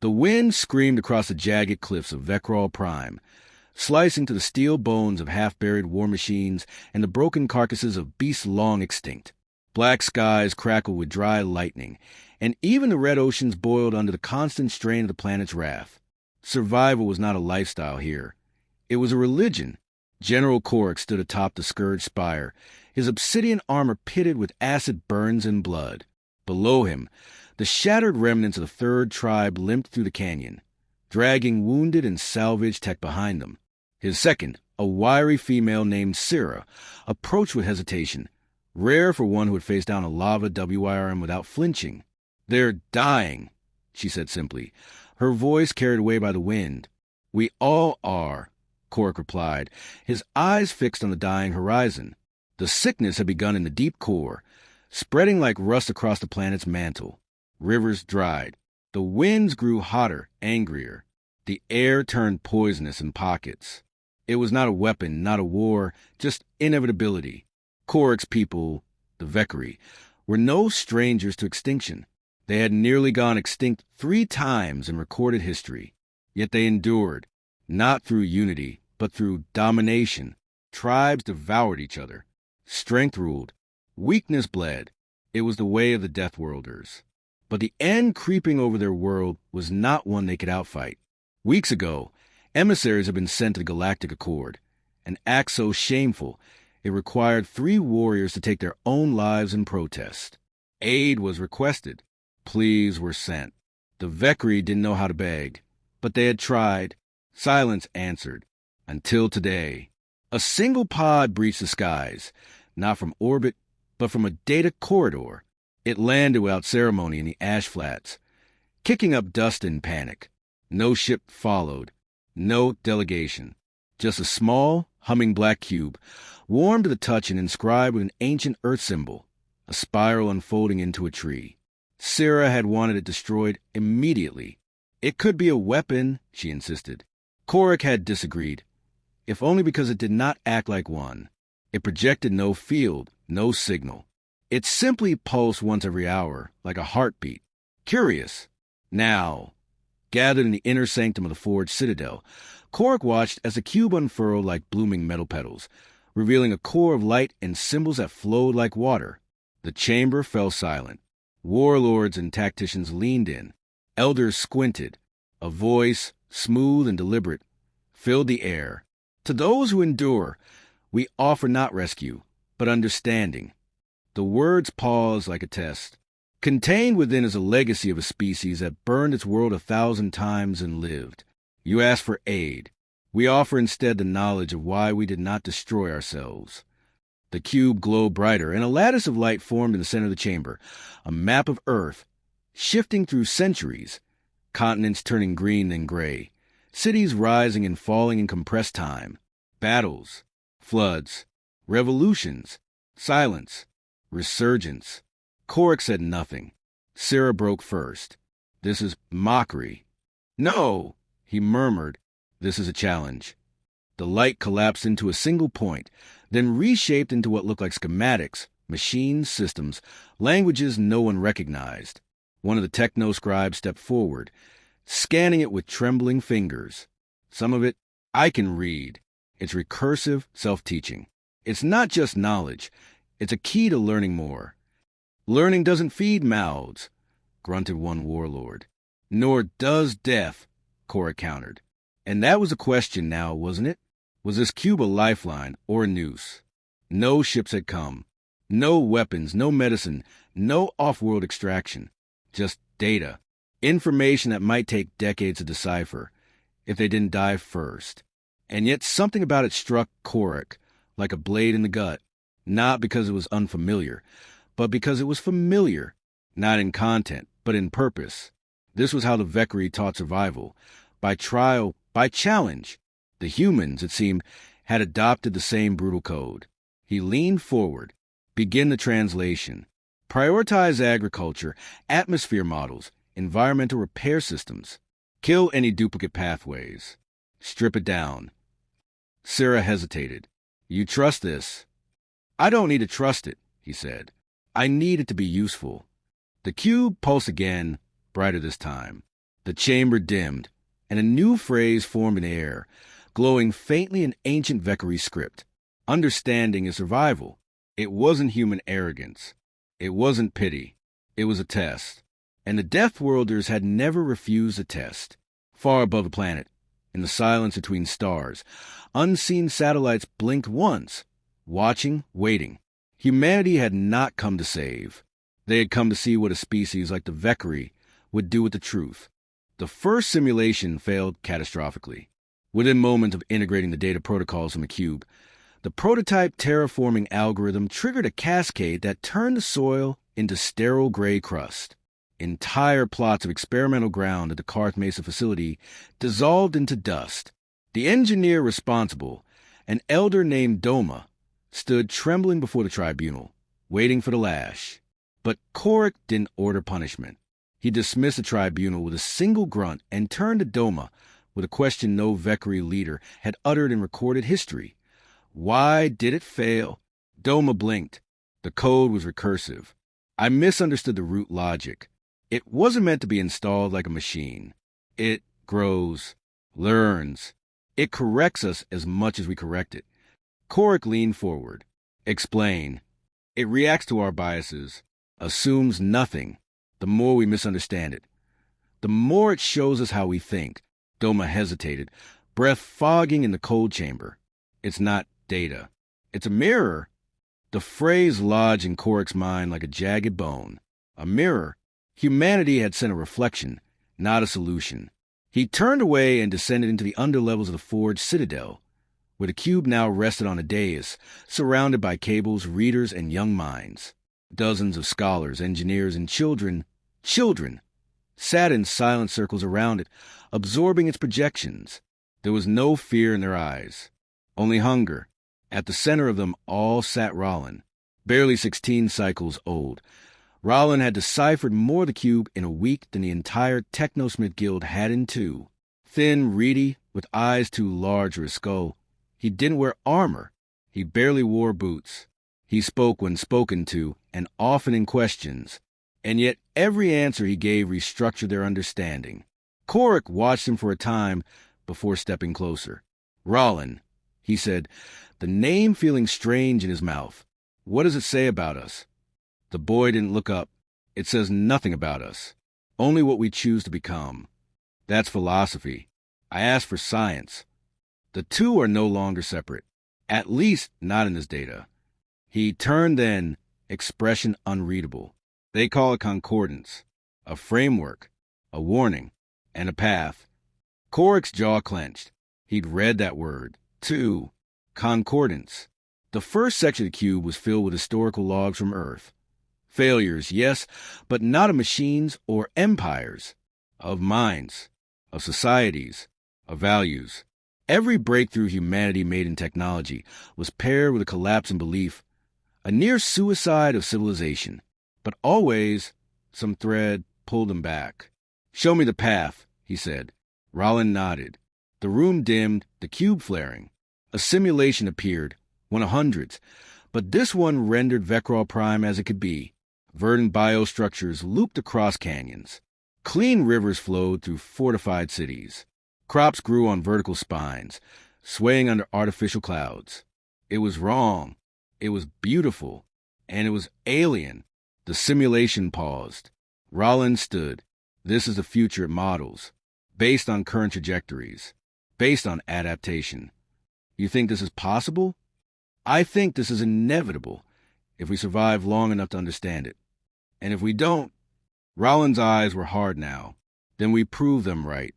The wind screamed across the jagged cliffs of Vekraal Prime, slicing to the steel bones of half-buried war machines and the broken carcasses of beasts long extinct. Black skies crackled with dry lightning, and even the red oceans boiled under the constant strain of the planet's wrath. Survival was not a lifestyle here. It was a religion. General Korik stood atop the scourged spire, his obsidian armor pitted with acid burns and blood. Below him, the shattered remnants of the third tribe limped through the canyon, dragging wounded and salvaged tech behind them. His second, a wiry female named Syrah, approached with hesitation, rare for one who had faced down a lava WIRM without flinching. "They're dying," she said simply, her voice carried away by the wind. "We all are," Korik replied, his eyes fixed on the dying horizon. The sickness had begun in the deep core, spreading like rust across the planet's mantle. Rivers dried. The winds grew hotter, angrier. The air turned poisonous in pockets. It was not a weapon, not a war, just inevitability. Korik's people, the Vekraal, were no strangers to extinction. They had nearly gone extinct 3 times in recorded history. Yet they endured, not through unity, but through domination. Tribes devoured each other. Strength ruled. Weakness bled. It was the way of the Deathworlders. But the end creeping over their world was not one they could outfight. Weeks ago, emissaries had been sent to the Galactic Accord, an act so shameful it required 3 warriors to take their own lives in protest. Aid was requested. Pleas were sent. The Vekraal didn't know how to beg, but they had tried. Silence answered. Until today. A single pod breached the skies, not from orbit, but from a data corridor. It landed without ceremony in the ash flats, kicking up dust in panic. No ship followed. No delegation. Just a small, humming black cube, warm to the touch and inscribed with an ancient earth symbol, a spiral unfolding into a tree. Syrah had wanted it destroyed immediately. It could be a weapon, she insisted. Korik had disagreed, if only because it did not act like one. It projected no field, no signal. It simply pulsed once every hour, like a heartbeat. Curious. Now, gathered in the inner sanctum of the forged citadel, Korik watched as the cube unfurled like blooming metal petals, revealing a core of light and symbols that flowed like water. The chamber fell silent. Warlords and tacticians leaned in. Elders squinted. A voice, smooth and deliberate, filled the air. To those who endure, we offer not rescue, but understanding. The words paused like a test. Contained within is a legacy of a species that burned its world 1,000 times and lived. You ask for aid. We offer instead the knowledge of why we did not destroy ourselves. The cube glowed brighter, and a lattice of light formed in the center of the chamber, a map of Earth, shifting through centuries, continents turning green and gray, cities rising and falling in compressed time, battles, floods, revolutions, silence, resurgence. Korik said nothing. Syrah broke first. "This is mockery." "No," he murmured. "This is a challenge." The light collapsed into a single point, then reshaped into what looked like schematics, machines, systems, languages no one recognized. One of the techno-scribes stepped forward, scanning it with trembling fingers. Some of it I can read. It's recursive self-teaching. It's not just knowledge. It's a key to learning more. "Learning doesn't feed mouths," grunted one warlord. "Nor does death," Korik countered. And that was a question now, wasn't it? Was this cube a lifeline or a noose? No ships had come. No weapons, no medicine, no off-world extraction. Just data. Information that might take decades to decipher, if they didn't die first. And yet something about it struck Korik, like a blade in the gut. Not because it was unfamiliar, but because it was familiar. Not in content, but in purpose. This was how the Vekraal taught survival. By trial, by challenge. The humans, it seemed, had adopted the same brutal code. He leaned forward. Begin the translation. Prioritize agriculture, atmosphere models, environmental repair systems. Kill any duplicate pathways. Strip it down. Syrah hesitated. "You trust this?" "I don't need to trust it," he said. "I need it to be useful." The cube pulsed again, brighter this time. The chamber dimmed, and a new phrase formed in air, glowing faintly in ancient Vekree script. Understanding is survival. It wasn't human arrogance. It wasn't pity. It was a test. And the Deathworlders had never refused a test. Far above the planet, in the silence between stars, unseen satellites blinked once, watching, waiting. Humanity had not come to save. They had come to see what a species like the Vekree would do with the truth. The first simulation failed catastrophically. Within moments of integrating the data protocols from the cube, the prototype terraforming algorithm triggered a cascade that turned the soil into sterile gray crust. Entire plots of experimental ground at the Karth Mesa facility dissolved into dust. The engineer responsible, an elder named Doma, stood trembling before the tribunal, waiting for the lash. But Korik didn't order punishment. He dismissed the tribunal with a single grunt and turned to Doma with a question no Vekree leader had uttered in recorded history. Why did it fail? Doma blinked. The code was recursive. I misunderstood the root logic. It wasn't meant to be installed like a machine. It grows, learns. It corrects us as much as we correct it. Korik leaned forward. Explain. It reacts to our biases, assumes nothing. The more we misunderstand it, the more it shows us how we think. Doma hesitated, breath fogging in the cold chamber. It's not data. It's a mirror. The phrase lodged in Korik's mind like a jagged bone. A mirror. Humanity had sent a reflection, not a solution. He turned away and descended into the underlevels of the forge citadel, where the cube now rested on a dais, surrounded by cables, readers, and young minds. Dozens of scholars, engineers, and children sat in silent circles around it, absorbing its projections. There was no fear in their eyes, only hunger. At the center of them all sat Ralen, barely 16 cycles old. Ralen had deciphered more of the cube in a week than the entire Technosmith Guild had in 2. Thin, reedy, with eyes too large for his skull. He didn't wear armor. He barely wore boots. He spoke when spoken to, and often in questions. And yet every answer he gave restructured their understanding. Korik watched him for a time before stepping closer. Ralen, he said, the name feeling strange in his mouth. What does it say about us? The boy didn't look up. It says nothing about us. Only what we choose to become. That's philosophy. I asked for science. The two are no longer separate. At least not in this data. He turned then, expression unreadable. They call it concordance. A framework, a warning, and a path. Korik's jaw clenched. He'd read that word, too. Concordance. The first section of the cube was filled with historical logs from Earth. Failures, yes, but not of machines or empires. Of minds, of societies, of values. Every breakthrough humanity made in technology was paired with a collapse in belief, a near suicide of civilization. But always, some thread pulled him back. Show me the path, he said. Ralen nodded. The room dimmed, the cube flaring. A simulation appeared, one of hundreds, but this one rendered Vekraal Prime as it could be. Verdant biostructures looped across canyons. Clean rivers flowed through fortified cities. Crops grew on vertical spines, swaying under artificial clouds. It was wrong. It was beautiful. And it was alien. The simulation paused. Ralen stood. This is the future it models, based on current trajectories, based on adaptation. You think this is possible? I think this is inevitable if we survive long enough to understand it. And if we don't, Ralen's eyes were hard now. Then we prove them right.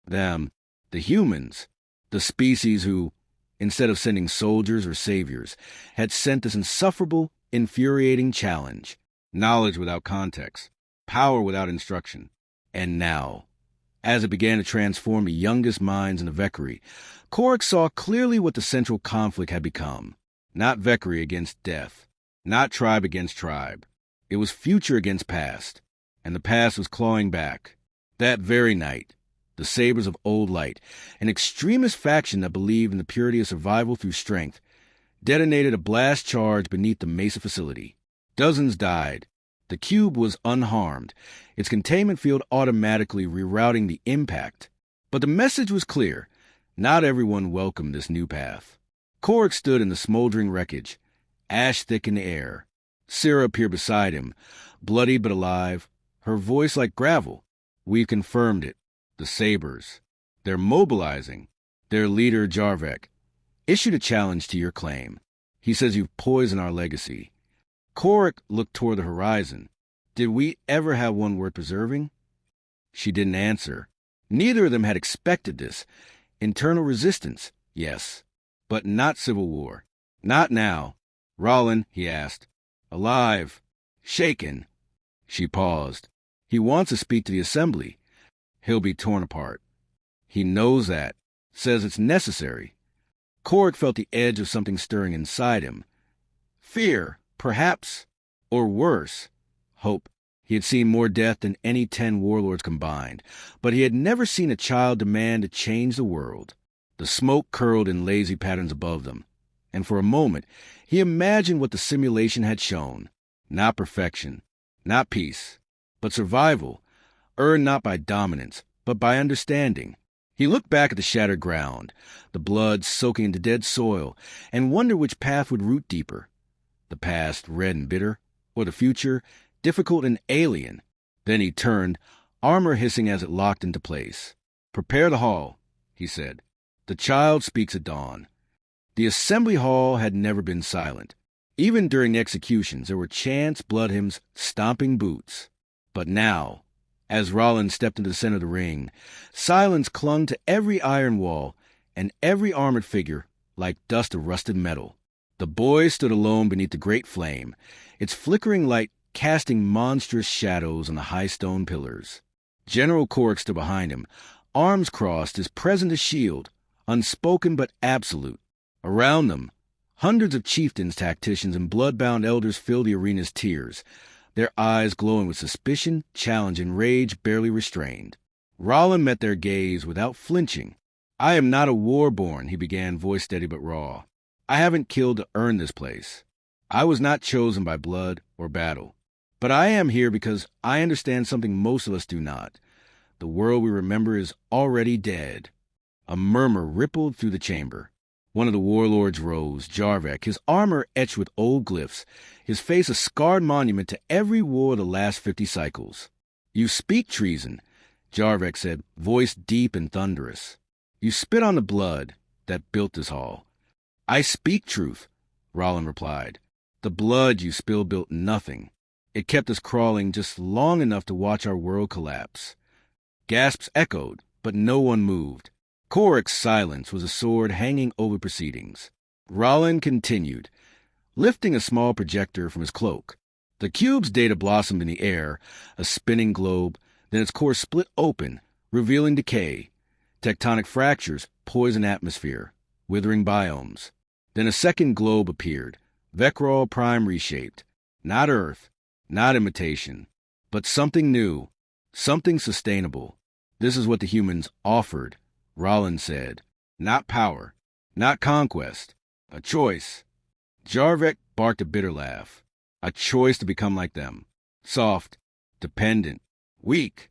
Them, the humans, the species who, instead of sending soldiers or saviors, had sent this insufferable, infuriating challenge. Knowledge without context, power without instruction. And now, as it began to transform the youngest minds in the Vekree, Korik saw clearly what the central conflict had become. Not Vekree against death, not tribe against tribe. It was future against past, and the past was clawing back. That very night, the Sabers of Old Light, an extremist faction that believed in the purity of survival through strength, detonated a blast charge beneath the Mesa facility. Dozens died, The cube was unharmed, its containment field automatically rerouting the impact. But the message was clear. Not everyone welcomed this new path. Korik stood in the smoldering wreckage, ash thick in the air. Syrah appeared beside him, bloody but alive, her voice like gravel. "We've confirmed it. The Sabers. They're mobilizing. Their leader, Jarvek, issued a challenge to your claim. He says you've poisoned our legacy." Korik looked toward the horizon. "Did we ever have one worth preserving?" She didn't answer. Neither of them had expected this. Internal resistance, yes, but not civil war. Not now. "Ralen," he asked. "Alive. Shaken." She paused. "He wants to speak to the assembly. He'll be torn apart. He knows that. Says it's necessary." Korik felt the edge of something stirring inside him. Fear, perhaps, or worse, hope. He had seen more death than any 10 warlords combined, but he had never seen a child demand to change the world. The smoke curled in lazy patterns above them, and for a moment he imagined what the simulation had shown. Not perfection, not peace, but survival, earned not by dominance, but by understanding. He looked back at the shattered ground, the blood soaking into dead soil, and wondered which path would root deeper. The past, red and bitter, or the future, difficult and alien. Then he turned, armor hissing as it locked into place. "Prepare the hall," he said. "The child speaks at dawn." The assembly hall had never been silent. Even during the executions, there were chants, blood hymns, stomping boots. But now, as Ralen stepped into the center of the ring, silence clung to every iron wall and every armored figure like dust of rusted metal. The boy stood alone beneath the great flame, its flickering light casting monstrous shadows on the high stone pillars. General Korik stood behind him, arms crossed, his present a shield, unspoken but absolute. Around them, hundreds of chieftains, tacticians, and blood-bound elders filled the arena's tiers, their eyes glowing with suspicion, challenge, and rage barely restrained. Ralen met their gaze without flinching. "I am not a war-born," he began, voice steady but raw. "I haven't killed to earn this place. I was not chosen by blood or battle. But I am here because I understand something most of us do not. The world we remember is already dead." A murmur rippled through the chamber. One of the warlords rose, Jarvek, his armor etched with old glyphs, his face a scarred monument to every war of the last 50 cycles. "You speak treason," Jarvek said, voice deep and thunderous. "You spit on the blood that built this hall." "I speak truth," Ralen replied. "The blood you spilled built nothing. It kept us crawling just long enough to watch our world collapse." Gasps echoed, but no one moved. Korik's silence was a sword hanging over proceedings. Ralen continued, lifting a small projector from his cloak. The cube's data blossomed in the air, a spinning globe, then its core split open, revealing decay, tectonic fractures, poison atmosphere, withering biomes. Then a second globe appeared, Vekraal Prime reshaped. Not Earth, not imitation, but something new, something sustainable. "This is what the humans offered," Ralen said. "Not power, not conquest, a choice." Jarvek barked a bitter laugh. "A choice to become like them. Soft, dependent, weak."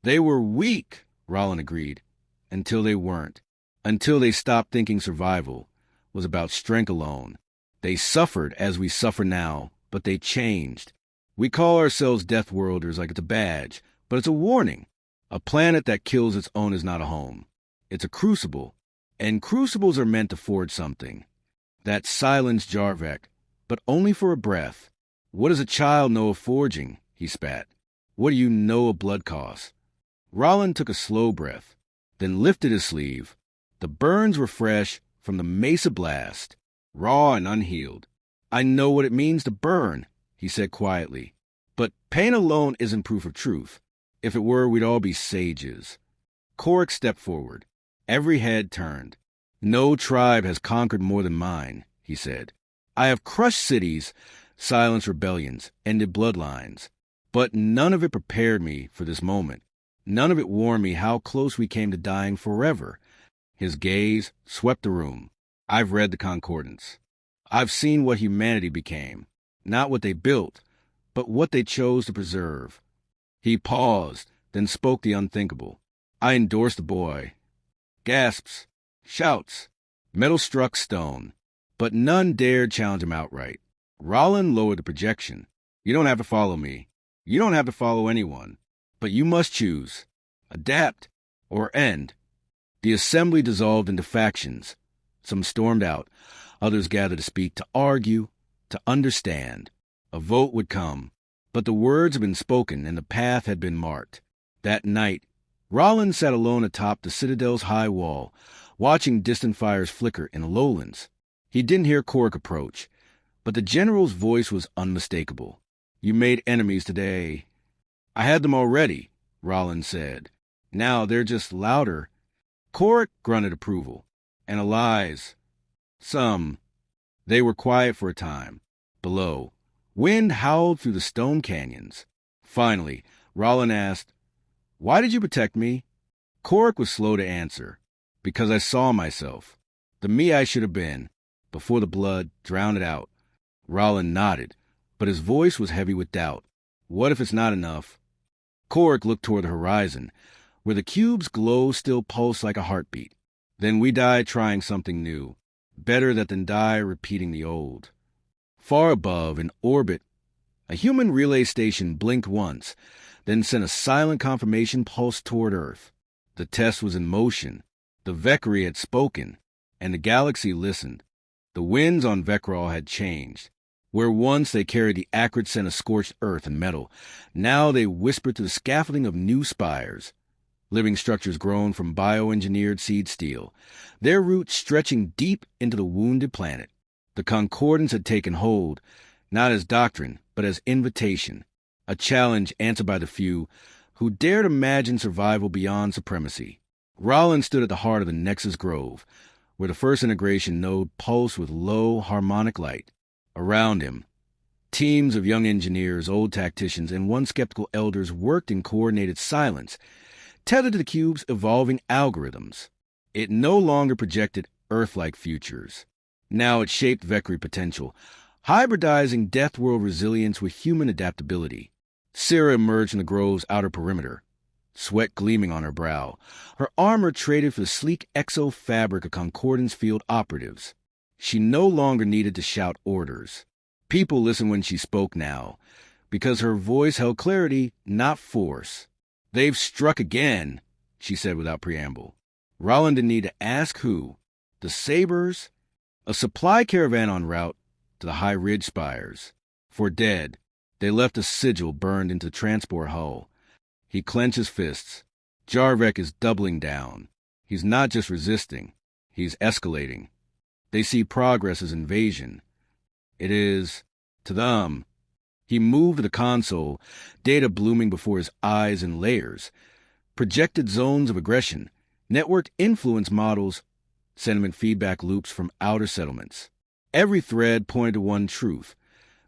"They were weak," Ralen agreed, "until they weren't. Until they stopped thinking survival was about strength alone. They suffered as we suffer now, but they changed. We call ourselves Deathworlders like it's a badge, but it's a warning. A planet that kills its own is not a home. It's a crucible, and crucibles are meant to forge something." That silenced Jarvek, but only for a breath. "What does a child know of forging?" he spat. "What do you know of blood costs?" Ralen took a slow breath, then lifted his sleeve. The burns were fresh from the mesa blast, raw and unhealed. "I know what it means to burn," he said quietly. "But pain alone isn't proof of truth. If it were, we'd all be sages." Korik stepped forward. Every head turned. "No tribe has conquered more than mine," he said. "I have crushed cities, silenced rebellions, ended bloodlines. But none of it prepared me for this moment. None of it warned me how close we came to dying forever." His gaze swept the room. "I've read the Concordance. I've seen what humanity became. Not what they built, but what they chose to preserve. He paused, then spoke the unthinkable. I endorsed the boy. Gasps, shouts, metal struck stone, but none dared challenge him outright. Ralen lowered the projection. You don't have to follow me. You don't have to follow anyone. But you must choose. Adapt or end. The assembly dissolved into factions. Some stormed out. Others gathered to speak, to argue, to understand. A vote would come. But the words had been spoken and the path had been marked. That night, Ralen sat alone atop the Citadel's high wall, watching distant fires flicker in the lowlands. He didn't hear Cork approach, but the general's voice was unmistakable. You made enemies today. I had them already, Ralen said. Now they're just louder. Cork grunted approval. And allies. Some. They were quiet for a time. Below, wind howled through the stone canyons. Finally, Ralen asked, Why did you protect me? Cork was slow to answer. Because I saw myself. The me I should have been. Before the blood drowned it out. Ralen nodded, but his voice was heavy with doubt. What if it's not enough? Cork looked toward the horizon, where the cube's glow still pulsed like a heartbeat. Then we die trying something new. Better that than die repeating the old. Far above, in orbit, a human relay station blinked once, then sent a silent confirmation pulse toward Earth. The test was in motion. The Vekraal had spoken, and the galaxy listened. The winds on Vekraal had changed. Where once they carried the acrid scent of scorched earth and metal, now they whispered to the scaffolding of new spires. Living structures grown from bioengineered seed steel, their roots stretching deep into the wounded planet. The Concordance had taken hold, not as doctrine, but as invitation, a challenge answered by the few who dared imagine survival beyond supremacy. Ralen stood at the heart of the Nexus Grove, where the first integration node pulsed with low, harmonic light. Around him, teams of young engineers, old tacticians, and once skeptical elders worked in coordinated silence, tethered to the cube's evolving algorithms. It no longer projected Earth-like futures. Now it shaped Vekraal potential, hybridizing Deathworld resilience with human adaptability. Syrah emerged from the grove's outer perimeter, sweat gleaming on her brow, her armor traded for the sleek exo-fabric of Concordance field operatives. She no longer needed to shout orders. People listened when she spoke now, because her voice held clarity, not force. They've struck again, she said without preamble. Ralen didn't need to ask who. The Sabers? A supply caravan en route to the high ridge spires. For dead, they left a sigil burned into the transport hull. He clenched his fists. Jarvek is doubling down. He's not just resisting, he's escalating. They see progress as invasion. It is, to them. He moved to the console, data blooming before his eyes in layers. Projected zones of aggression, networked influence models, sentiment feedback loops from outer settlements. Every thread pointed to one truth.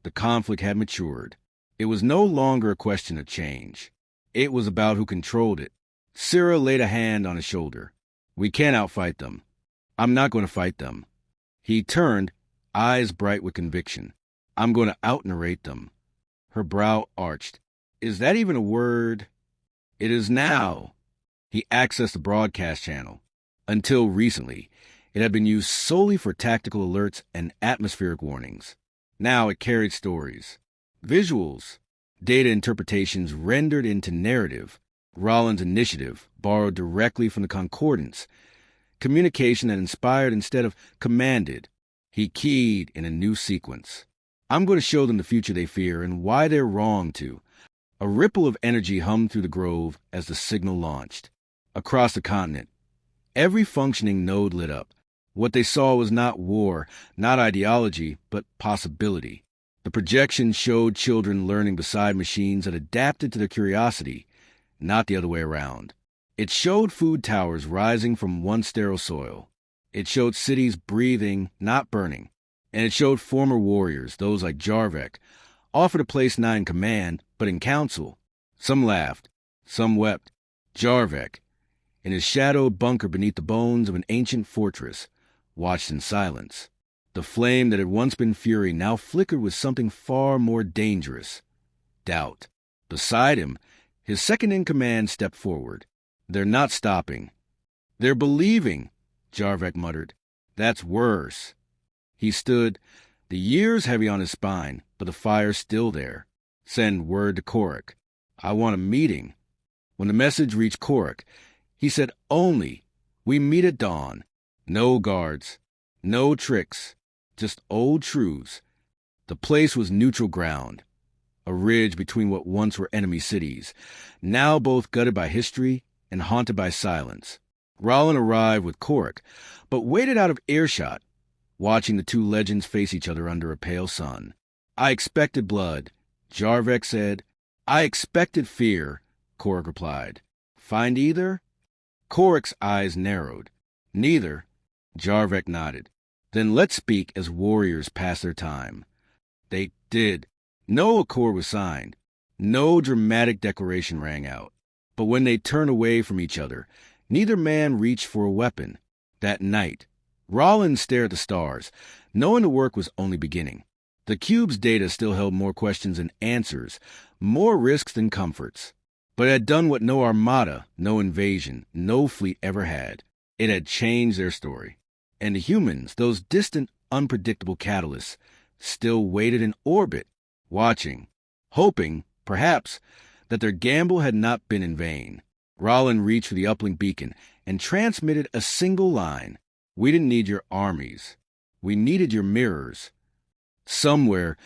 The conflict had matured. It was no longer a question of change. It was about who controlled it. Syrah laid a hand on his shoulder. We can't outfight them. I'm not going to fight them. He turned, eyes bright with conviction. I'm going to out-narrate them. Her brow arched. Is that even a word? It is now. He accessed the broadcast channel. Until recently, it had been used solely for tactical alerts and atmospheric warnings. Now it carried stories, visuals, data interpretations rendered into narrative. Ralen's initiative, borrowed directly from the Concordance. Communication that inspired instead of commanded. He keyed in a new sequence. I'm going to show them the future they fear and why they're wrong to. A ripple of energy hummed through the grove as the signal launched. Across the continent, every functioning node lit up. What they saw was not war, not ideology, but possibility. The projection showed children learning beside machines that adapted to their curiosity, not the other way around. It showed food towers rising from once sterile soil. It showed cities breathing, not burning. And it showed former warriors, those like Jarvek, offered a place not in command, but in council. Some laughed, some wept. Jarvek, in his shadowed bunker beneath the bones of an ancient fortress, watched in silence. The flame that had once been fury now flickered with something far more dangerous. doubt. Beside him, his second-in-command stepped forward. "They're not stopping. They're believing," Jarvek muttered. "That's worse." He stood, the years heavy on his spine, but the fire still there. "Send word to Korik. I want a meeting." When the message reached Korik, he said only, "We meet at dawn. No guards, no tricks, just old truths." The place was neutral ground, a ridge between what once were enemy cities, now both gutted by history and haunted by silence. Ralen arrived with Korik, but waited out of earshot, watching the two legends face each other under a pale sun. "I expected blood," Jarvek said. "I expected fear," Korik replied. "Find either?" Korik's eyes narrowed. "Neither." Jarvek nodded. "Then let's speak as warriors pass their time." They did. No accord was signed. No dramatic declaration rang out. But when they turned away from each other, neither man reached for a weapon. That night, Ralen stared at the stars, knowing the work was only beginning. The cube's data still held more questions than answers, more risks than comforts. But it had done what no armada, no invasion, no fleet ever had. It had changed their story. And the humans, those distant, unpredictable catalysts, still waited in orbit, watching, hoping, perhaps, that their gamble had not been in vain. Ralen reached for the uplink beacon and transmitted a single line. "We didn't need your armies. We needed your mirrors." Somewhere,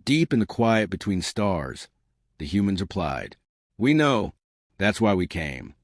deep in the quiet between stars, the humans replied, "We know. That's why we came."